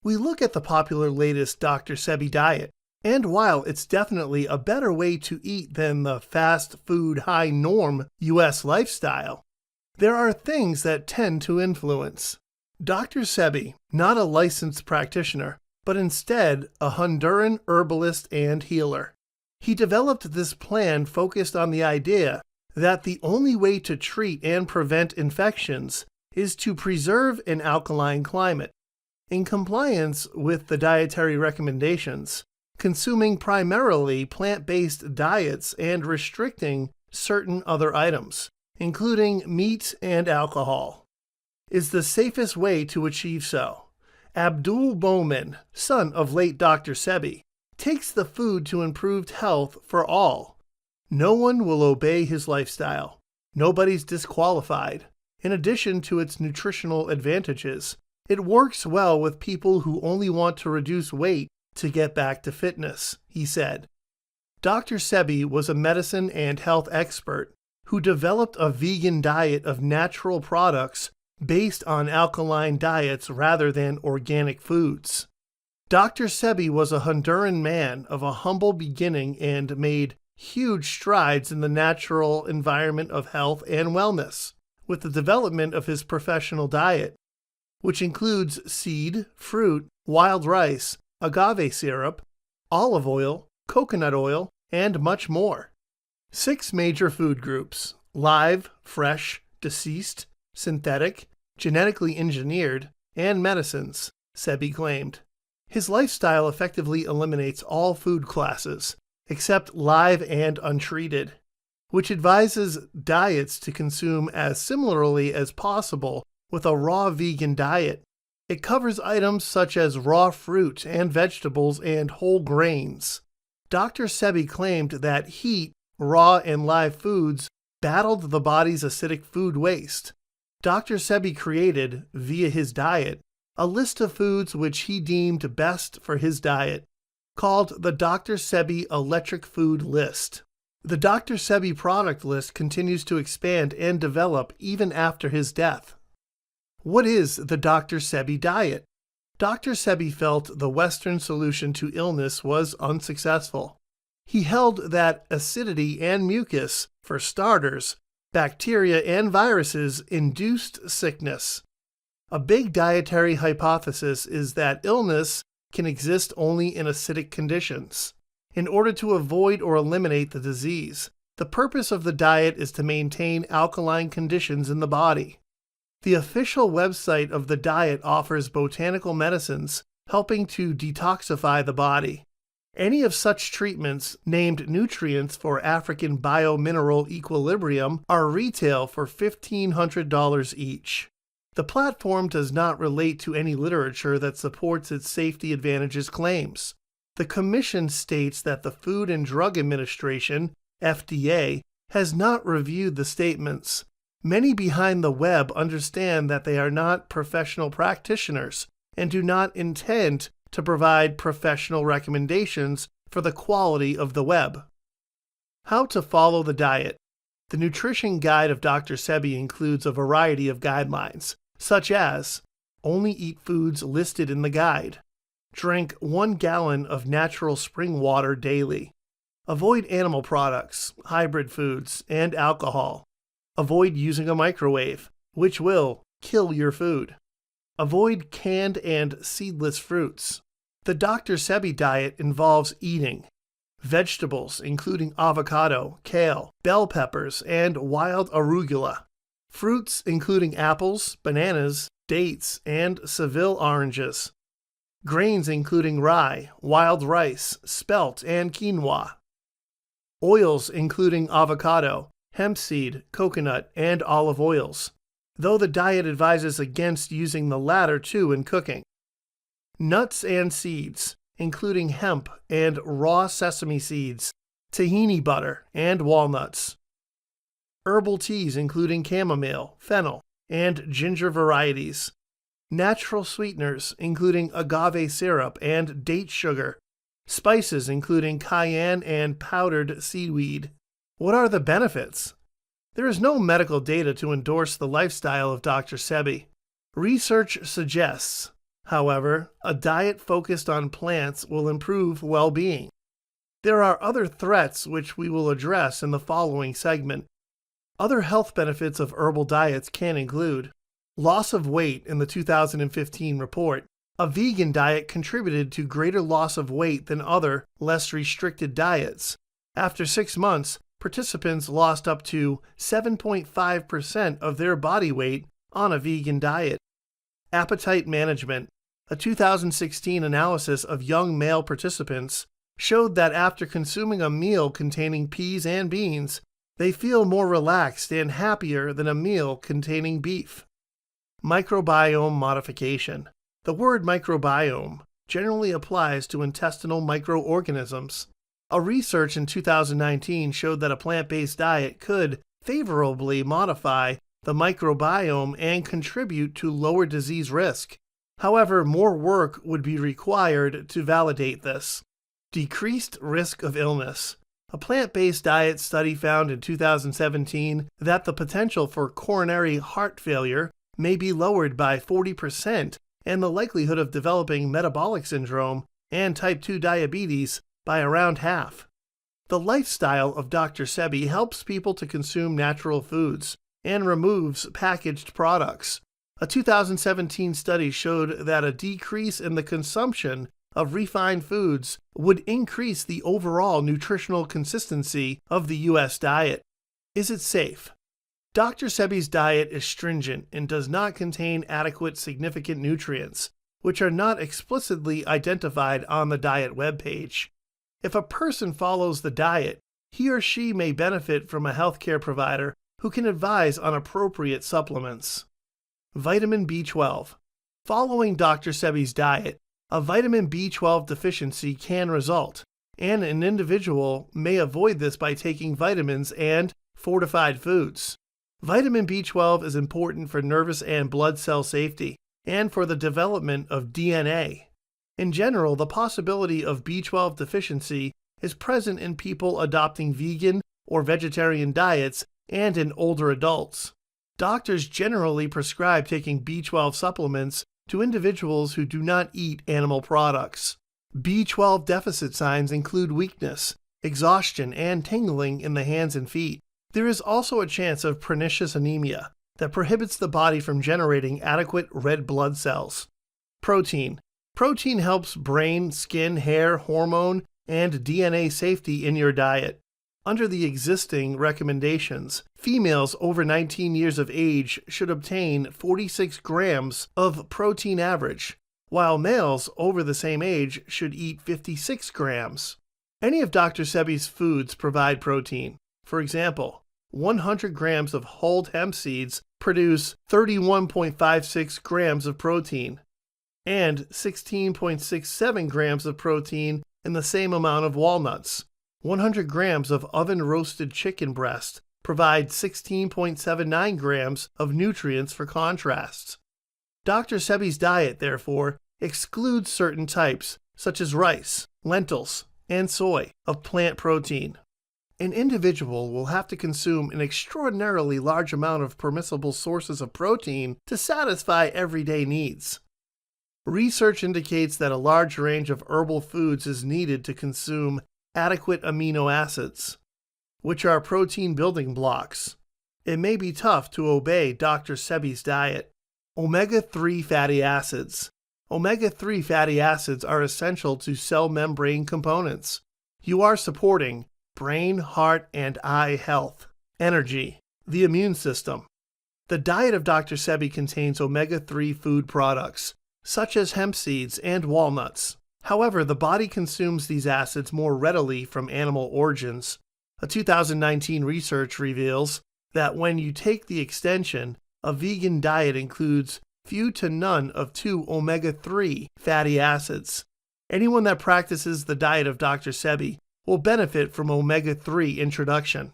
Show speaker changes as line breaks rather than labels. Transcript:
We look at the popular latest Dr. Sebi diet, and while it's definitely a better way to eat than the fast food high norm US lifestyle, there are things that tend to influence. Dr. Sebi, not a licensed practitioner, but instead a Honduran herbalist and healer. He developed this plan focused on the idea that the only way to treat and prevent infections is to preserve an alkaline climate. In compliance with the dietary recommendations, consuming primarily plant-based diets and restricting certain other items, including meat and alcohol, is the safest way to achieve so. Abdul Bowman, son of late Dr. Sebi, takes the food to improved health for all. No one will obey his lifestyle. Nobody's disqualified. In addition to its nutritional advantages, it works well with people who only want to reduce weight to get back to fitness, he said. Dr. Sebi was a medicine and health expert who developed a vegan diet of natural products based on alkaline diets rather than organic foods. Dr. Sebi was a Honduran man of a humble beginning and made huge strides in the natural environment of health and wellness with the development of his professional diet, which includes seed, fruit, wild rice, agave syrup, olive oil, coconut oil, and much more. 6 major food groups: live, fresh, deceased, synthetic, genetically engineered, and medicines, Sebi claimed. His lifestyle effectively eliminates all food classes, except live and untreated, which advises diets to consume as similarly as possible with a raw vegan diet. It covers items such as raw fruit and vegetables and whole grains. Dr. Sebi claimed that heat, raw and live foods battled the body's acidic food waste. Dr. Sebi created, via his diet, a list of foods which he deemed best for his diet, called the Dr. Sebi Electric Food List. The Dr. Sebi product list continues to expand and develop even after his death. What is the Dr. Sebi diet? Dr. Sebi felt the Western solution to illness was unsuccessful. He held that acidity and mucus, for starters, bacteria and viruses induced sickness. A big dietary hypothesis is that illness can exist only in acidic conditions. In order to avoid or eliminate the disease, the purpose of the diet is to maintain alkaline conditions in the body. The official website of the diet offers botanical medicines helping to detoxify the body. Any of such treatments, named nutrients for African biomineral equilibrium, are retail for $1,500 each. The platform does not relate to any literature that supports its safety advantages claims. The Commission states that the Food and Drug Administration, FDA, has not reviewed the statements. Many behind the web understand that they are not professional practitioners and do not intend to provide professional recommendations for the quality of the web. How to follow the diet. The nutrition guide of Dr. Sebi includes a variety of guidelines, such as only eat foods listed in the guide, drink 1 gallon of natural spring water daily, avoid animal products, hybrid foods, and alcohol, avoid using a microwave, which will kill your food, avoid canned and seedless fruits. The Dr. Sebi diet involves eating vegetables, including avocado, kale, bell peppers, and wild arugula, fruits, including apples, bananas, dates, and Seville oranges, grains, including rye, wild rice, spelt, and quinoa, oils, including avocado, hemp seed, coconut, and olive oils, though the diet advises against using the latter too in cooking. Nuts and seeds, including hemp and raw sesame seeds, tahini butter, and walnuts. Herbal teas, including chamomile, fennel, and ginger varieties. Natural sweeteners, including agave syrup and date sugar. Spices, including cayenne and powdered seaweed. What are the benefits? There is no medical data to endorse the lifestyle of Dr. Sebi. Research suggests However, a diet focused on plants will improve well-being. There are other threats which we will address in the following segment. Other health benefits of herbal diets can include loss of weight. In the 2015 report, a vegan diet contributed to greater loss of weight than other, less restricted diets. After 6 months, participants lost up to 7.5% of their body weight on a vegan diet. Appetite management. A 2016 analysis of young male participants showed that after consuming a meal containing peas and beans, they feel more relaxed and happier than a meal containing beef. Microbiome modification. The word microbiome generally applies to intestinal microorganisms. A research in 2019 showed that a plant-based diet could favorably modify the microbiome and contribute to lower disease risk. However, more work would be required to validate this. Decreased risk of illness. A plant-based diet study found in 2017 that the potential for coronary heart failure may be lowered by 40% and the likelihood of developing metabolic syndrome and type 2 diabetes by around half. The lifestyle of Dr. Sebi helps people to consume natural foods and removes packaged products. A 2017 study showed that a decrease in the consumption of refined foods would increase the overall nutritional consistency of the U.S. diet. Is it safe? Dr. Sebi's diet is stringent and does not contain adequate significant nutrients, which are not explicitly identified on the diet webpage. If a person follows the diet, he or she may benefit from a healthcare provider who can advise on appropriate supplements. Vitamin B12. Following Dr. Sebi's diet, a vitamin B12 deficiency can result, and an individual may avoid this by taking vitamins and fortified foods. Vitamin B12 is important for nervous and blood cell safety, and for the development of DNA. In general, the possibility of B12 deficiency is present in people adopting vegan or vegetarian diets and in older adults. Doctors generally prescribe taking B12 supplements to individuals who do not eat animal products. B12 deficit signs include weakness, exhaustion, and tingling in the hands and feet. There is also a chance of pernicious anemia that prohibits the body from generating adequate red blood cells. Protein. Protein helps brain, skin, hair, hormone, and DNA safety in your diet. Under the existing recommendations, females over 19 years of age should obtain 46 grams of protein average, while males over the same age should eat 56 grams. Any of Dr. Sebi's foods provide protein. For example, 100 grams of whole hemp seeds produce 31.56 grams of protein, and 16.67 grams of protein in the same amount of walnuts. 100 grams of oven-roasted chicken breast provide 16.79 grams of nutrients for contrast. Dr. Sebi's diet, therefore, excludes certain types, such as rice, lentils, and soy, of plant protein. An individual will have to consume an extraordinarily large amount of permissible sources of protein to satisfy everyday needs. Research indicates that a large range of herbal foods is needed to consume adequate amino acids, which are protein building blocks. It may be tough to obey Dr. Sebi's diet. Omega-3 fatty acids. Omega-3 fatty acids are essential to cell membrane components. You are supporting brain, heart, and eye health. Energy. The immune system. The diet of Dr. Sebi contains omega-3 food products, such as hemp seeds and walnuts. However, the body consumes these acids more readily from animal origins. A 2019 research reveals that when you take the extension, a vegan diet includes few to none of 2 omega-3 fatty acids. Anyone that practices the diet of Dr. Sebi will benefit from omega-3 introduction.